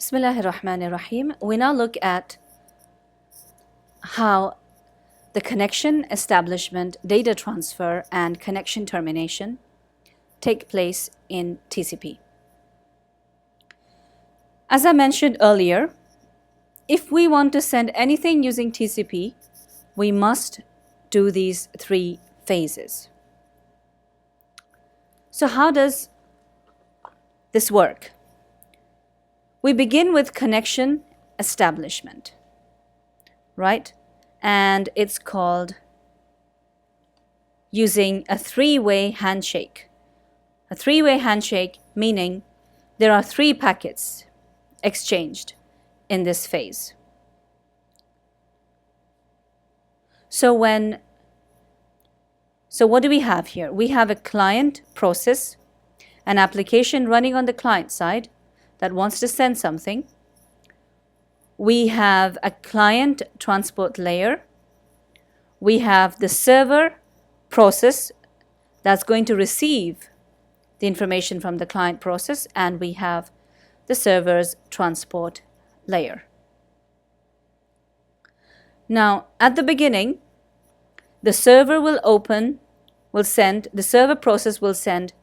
Bismillahirrahmanirrahim. We now look at how the connection establishment, data transfer, and connection termination take place in TCP. As I mentioned earlier, if we want to send anything using TCP, we must do these three phases. So how does this work? We begin with connection establishment, right? And it's called using a three-way handshake. A three-way handshake meaning there are three packets exchanged in this phase. So what do we have here? We have a client process, an application running on the client side that wants to send something. We have a client transport layer. We have the server process that's going to receive the information from the client process, and we have the server's transport layer. Now, at the beginning, the server the server process will send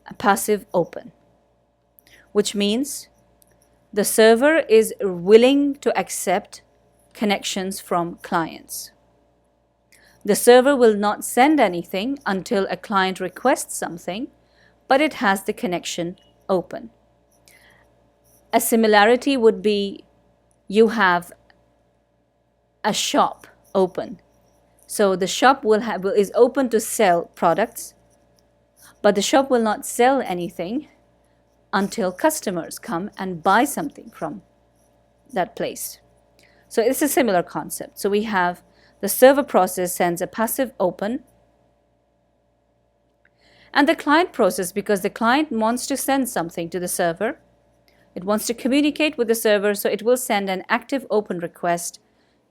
a passive open, which means the server is willing to accept connections from clients. The server will not send anything until a client requests something, but it has the connection open. A similarity would be you have a shop open. So the shop is open to sell products, but the shop will not sell anything until customers come and buy something from that place. So it's a similar concept. So we have the server process sends a passive open, and the client process, because the client wants to send something to the server, it wants to communicate with the server, so it will send an active open request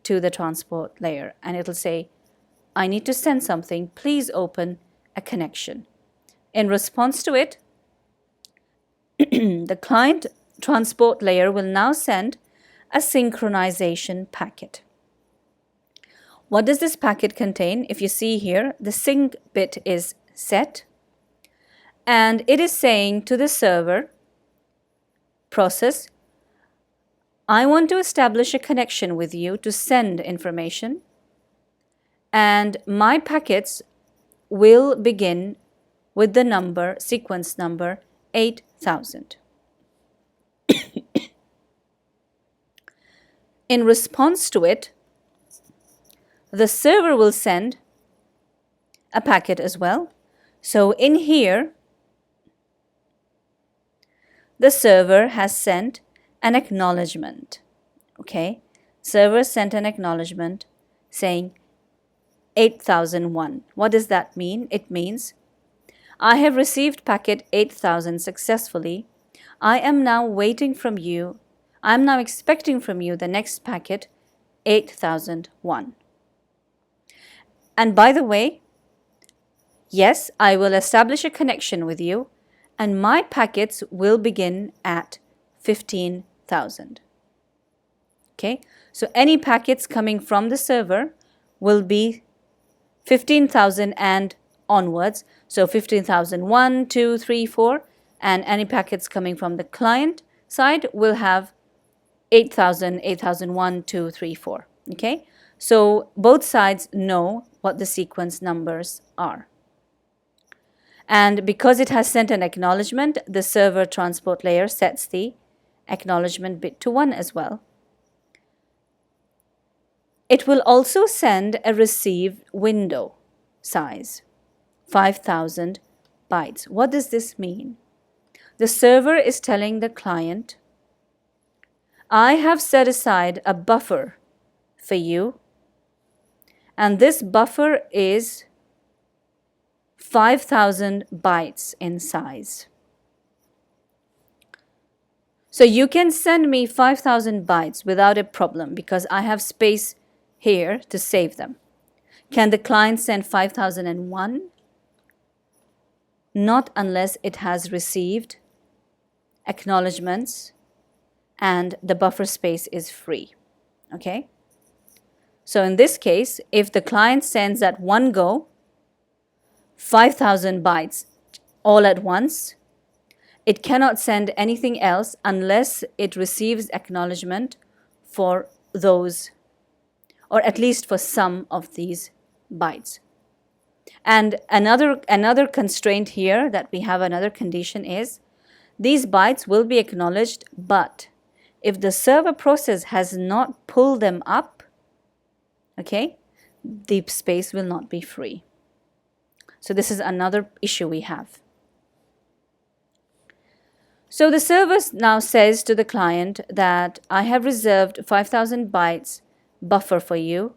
to the transport layer, and it'll say, I need to send something, please open a connection. In response to it, the client transport layer will now send a synchronization packet. What does this packet contain? If you see here, the sync bit is set, and it is saying to the server process, I want to establish a connection with you to send information, and my packets will begin with the sequence number 8000. In response to it, the server will send a packet as well. So in here, the server has sent an acknowledgement. Okay, server sent an acknowledgement saying 8001. What does that mean? It means I have received packet 8000 successfully. I am now waiting from you. I am now expecting from you the next packet 8001. And by the way, yes, I will establish a connection with you, and my packets will begin at 15,000. Okay, so any packets coming from the server will be 15,000 and onwards. So 15,001, 2, 3, 4, and any packets coming from the client side will have 8,000, 8001, 2, 3, 4. Okay, so both sides know what the sequence numbers are. And because it has sent an acknowledgement, the server transport layer sets the acknowledgement bit to 1 as well. It will also send a receive window size, 5,000 bytes. What does this mean? The server is telling the client, I have set aside a buffer for you, and this buffer is 5,000 bytes in size. So you can send me 5,000 bytes without a problem because I have space here to save them. Can the client send 5001? Not unless it has received acknowledgements and the buffer space is free. Okay? So in this case, if the client sends at one go 5,000 bytes all at once, it cannot send anything else unless it receives acknowledgement for those, or at least for some of these bytes. And another constraint here that we have, another condition, is these bytes will be acknowledged, but if the server process has not pulled them up, okay, the space will not be free. So this is another issue we have. So the server now says to the client that I have reserved 5,000 bytes buffer for you.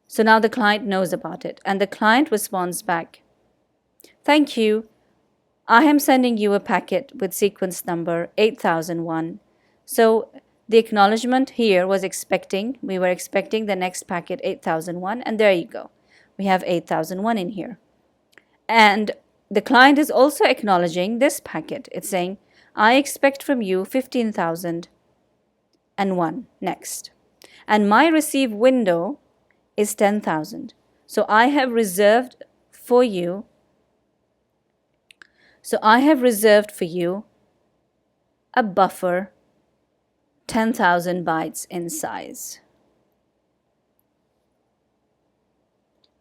So now the client knows about it, and the client responds back, thank you, I am sending you a packet with sequence number 8001. So the acknowledgement here was we were expecting the next packet 8001, and there you go. We have 8001 in here. And the client is also acknowledging this packet. It's saying, I expect from you 15,001 next. And my receive window is 10,000. So I have reserved for you a buffer 10,000 bytes in size.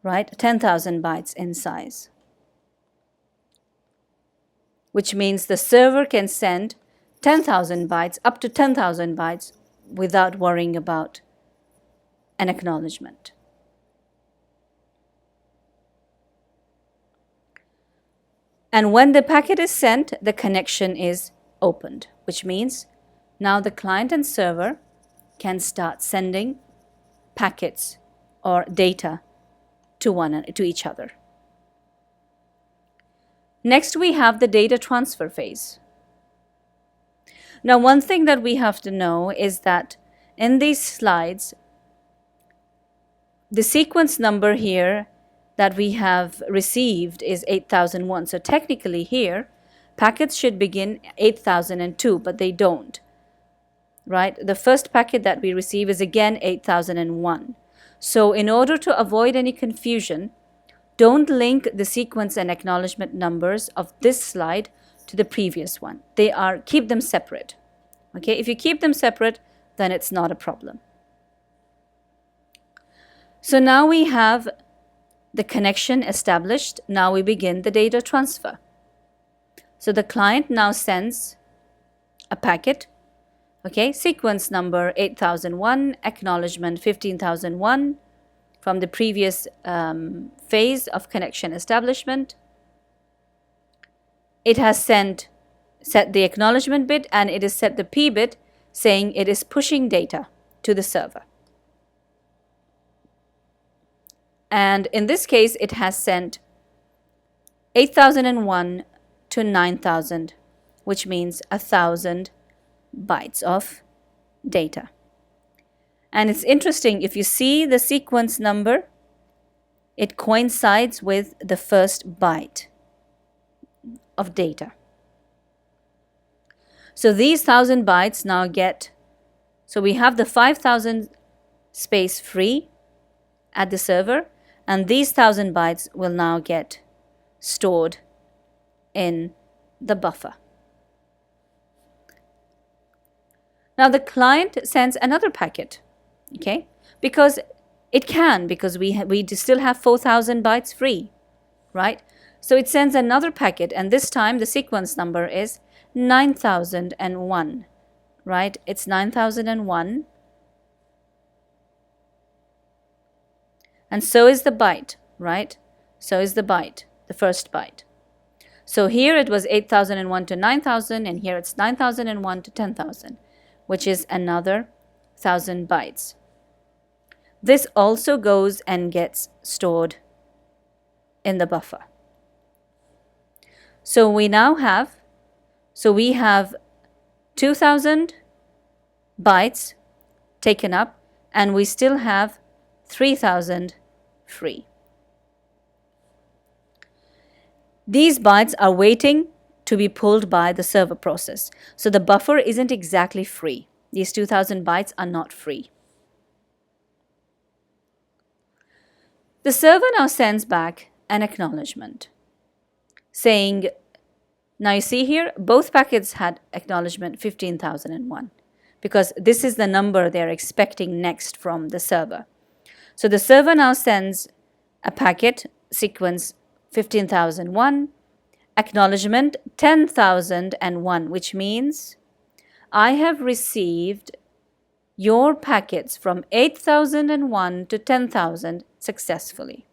Right? 10,000 bytes in size. Which means the server can send 10,000 bytes, up to 10,000 bytes, without worrying about an acknowledgement. And when the packet is sent, the connection is opened, which means now the client and server can start sending packets or data to each other. Next, we have the data transfer phase. Now, one thing that we have to know is that in these slides, the sequence number here that we have received is 8001. So technically here, packets should begin 8002, but they don't. Right? The first packet that we receive is again 8001. So in order to avoid any confusion, don't link the sequence and acknowledgement numbers of this slide to the previous one. Keep them separate. Okay? If you keep them separate, then it's not a problem. So now we have the connection established. Now we begin the data transfer. So the client now sends a packet, okay, sequence number 8001, acknowledgement 15,001 from the previous phase of connection establishment. It has set the acknowledgement bit, and it is set the P bit saying it is pushing data to the server. And in this case, it has sent 8001 to 9000, which means 1,000 bytes of data. And it's interesting, if you see the sequence number, it coincides with the first byte of data. So these 1,000 bytes now so we have the 5,000 space free at the server, and these 1,000 bytes will now get stored in the buffer. Now the client sends another packet, okay? Because we still have 4,000 bytes free, right? So it sends another packet, and this time the sequence number is 9001, right? It's 9001. And so is the byte, right? So is the byte, the first byte. So here it was 8001 to 9000, and here it's 9001 to 10,000, which is another 1,000 bytes. This also goes and gets stored in the buffer. So we have 2,000 bytes taken up, and we still have 3,000 free. These bytes are waiting to be pulled by the server process. So the buffer isn't exactly free. These 2000 bytes are not free. The server now sends back an acknowledgement saying, now you see here, both packets had acknowledgement 15,001 because this is the number they're expecting next from the server. So the server now sends a packet sequence 15,001, acknowledgement 10,001, which means I have received your packets from 8,001 to 10,000 successfully.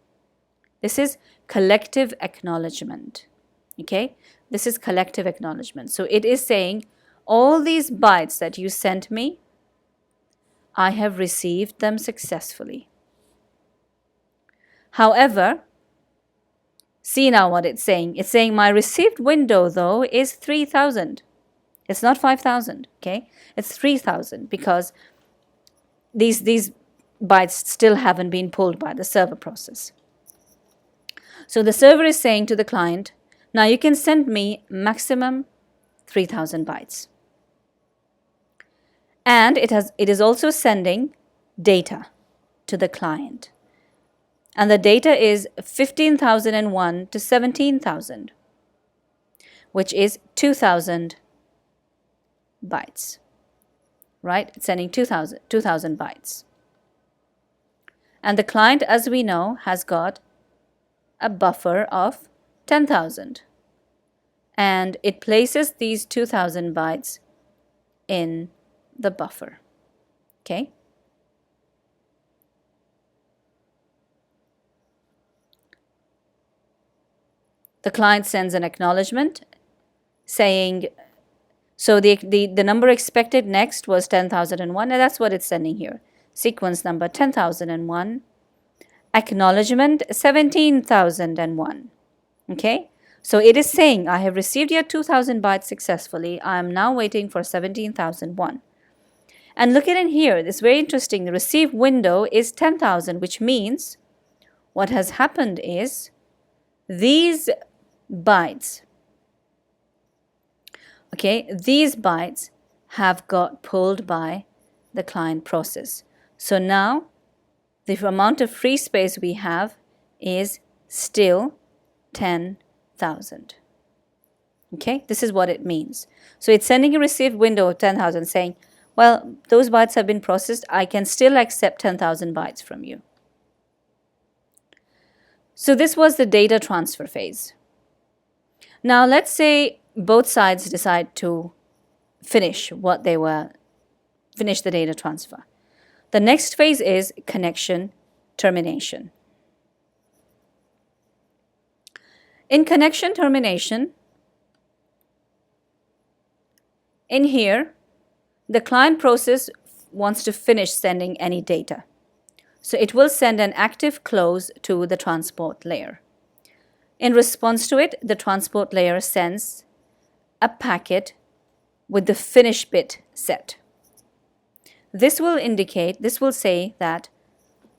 This is collective acknowledgement. Okay, this is collective acknowledgement. So it is saying all these bytes that you sent me, I have received them successfully. However, see now what it's saying. It's saying my received window though is 3,000. It's not 5,000, okay? It's 3,000 because these bytes still haven't been pulled by the server process. So the server is saying to the client, now you can send me maximum 3,000 bytes. And it is also sending data to the client. And the data is 15,001 to 17,000, which is 2,000 bytes, right? It's sending 2,000 bytes. And the client, as we know, has got a buffer of 10,000. And it places these 2,000 bytes in the buffer, okay? The client sends an acknowledgement saying, so the number expected next was 10,001, and that's what it's sending here. Sequence number 10,001, acknowledgement 17,001. Okay, so it is saying I have received your 2,000 bytes successfully. I am now waiting for 17,001. And look at it here. It's very interesting. The receive window is 10,000, which means what has happened is these bytes, okay, these bytes have got pulled by the client process. So now the amount of free space we have is still 10,000. Okay, this is what it means. So it's sending a received window of 10,000 saying, well, those bytes have been processed. I can still accept 10,000 bytes from you. So this was the data transfer phase. Now let's say both sides decide to finish the data transfer. The next phase is connection termination. In connection termination, in here, the client process wants to finish sending any data. So it will send an active close to the transport layer. In response to it, the transport layer sends a packet with the finish bit set. This will say that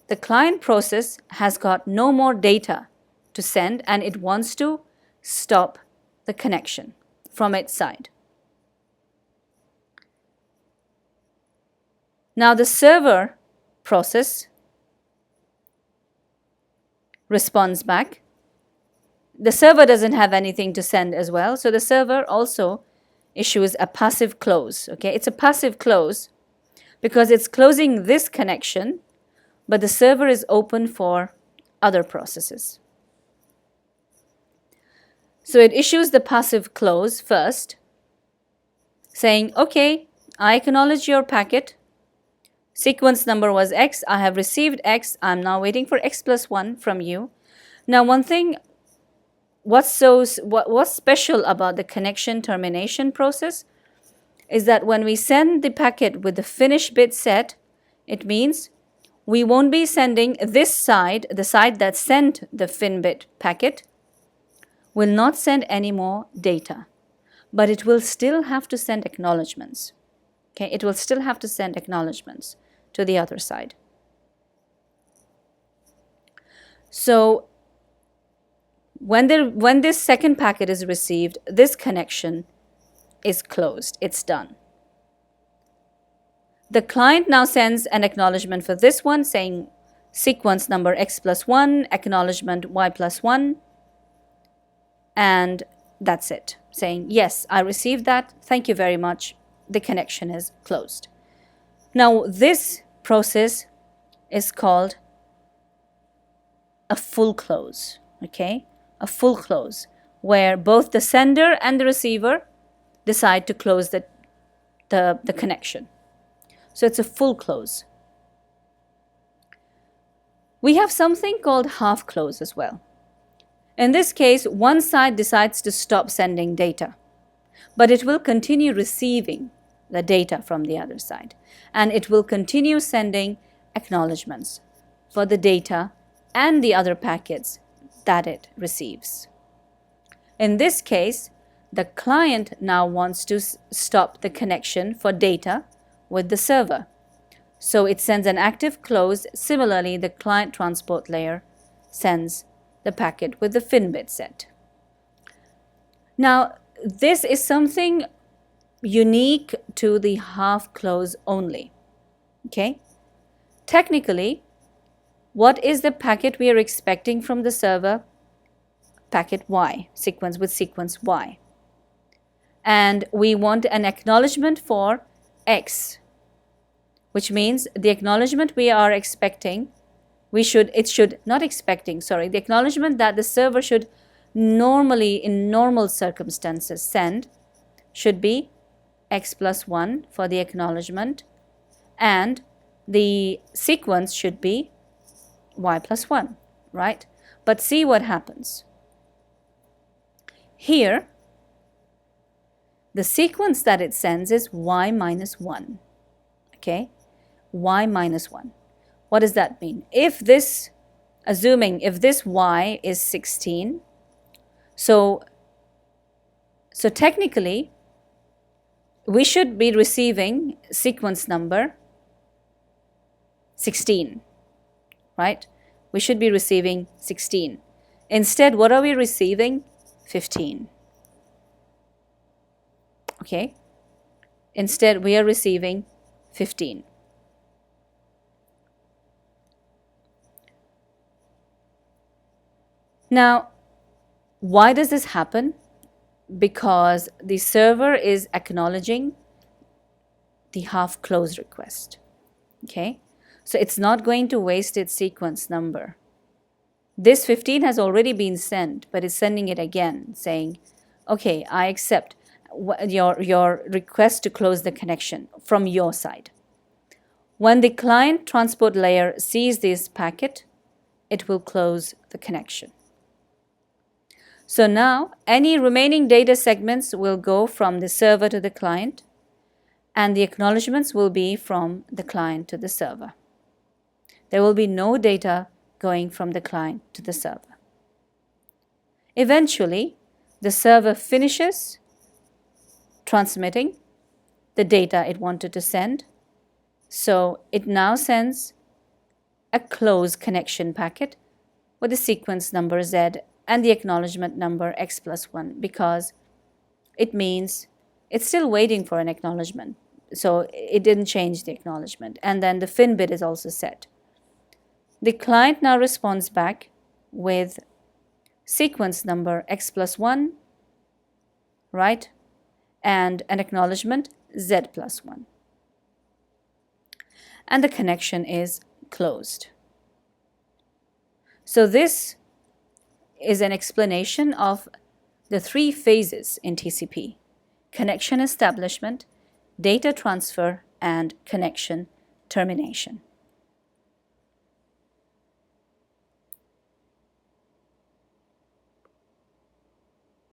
the client process has got no more data to send and it wants to stop the connection from its side. Now the server process responds back. The server doesn't have anything to send as well, so the server also issues a passive close. Okay, it's a passive close because it's closing this connection, but the server is open for other processes. So it issues the passive close first, saying, okay, I acknowledge your packet. Sequence number was X. I have received X. I'm now waiting for X plus 1 from you. Now, one thing, what's special about the connection termination process is that when we send the packet with the finish bit set, it means we won't be sending this side, the side that sent the fin bit packet, will not send any more data, but it will still have to send acknowledgements. Okay, it will still have to send acknowledgements to the other side. So When this second packet is received, this connection is closed. It's done. The client now sends an acknowledgement for this one saying sequence number x plus 1, acknowledgement y plus 1, and that's it. Saying, yes, I received that. Thank you very much. The connection is closed. Now, this process is called a full close, okay? A full close, where both the sender and the receiver decide to close the connection. So it's a full close. We have something called half close as well. In this case, one side decides to stop sending data, but it will continue receiving the data from the other side, and it will continue sending acknowledgements for the data and the other packets that it receives. In this case, the client now wants to stop the connection for data with the server. So it sends an active close. Similarly, the client transport layer sends the packet with the fin bit set. Now, this is something unique to the half close only. Okay? Technically, what is the packet we are expecting from the server? Packet Y, sequence with sequence Y. And we want an acknowledgement for X, which means the acknowledgement we are expecting, the acknowledgement that the server should normally, in normal circumstances, send should be X plus 1 for the acknowledgement, and the sequence should be Y plus 1, right? But see what happens. Here, the sequence that it sends is Y minus 1, okay? Y minus 1. What does that mean? Assuming if this Y is 16, so technically, we should be receiving sequence number 16, right? We should be receiving 16. Instead, what are we receiving? 15. Okay? Instead, we are receiving 15. Now, why does this happen? Because the server is acknowledging the half close request. Okay? So it's not going to waste its sequence number. This 15 has already been sent, but it's sending it again, saying, okay, I accept your request to close the connection from your side. When the client transport layer sees this packet, it will close the connection. So now, any remaining data segments will go from the server to the client, and the acknowledgements will be from the client to the server. There will be no data going from the client to the server. Eventually, the server finishes transmitting the data it wanted to send, so it now sends a close connection packet with the sequence number Z and the acknowledgement number X plus 1, because it means it's still waiting for an acknowledgement. So it didn't change the acknowledgement. And then the fin bit is also set. The client now responds back with sequence number X plus 1, right? And an acknowledgement Z plus 1. And the connection is closed. So this is an explanation of the 3 phases in TCP: connection establishment, data transfer, and connection termination.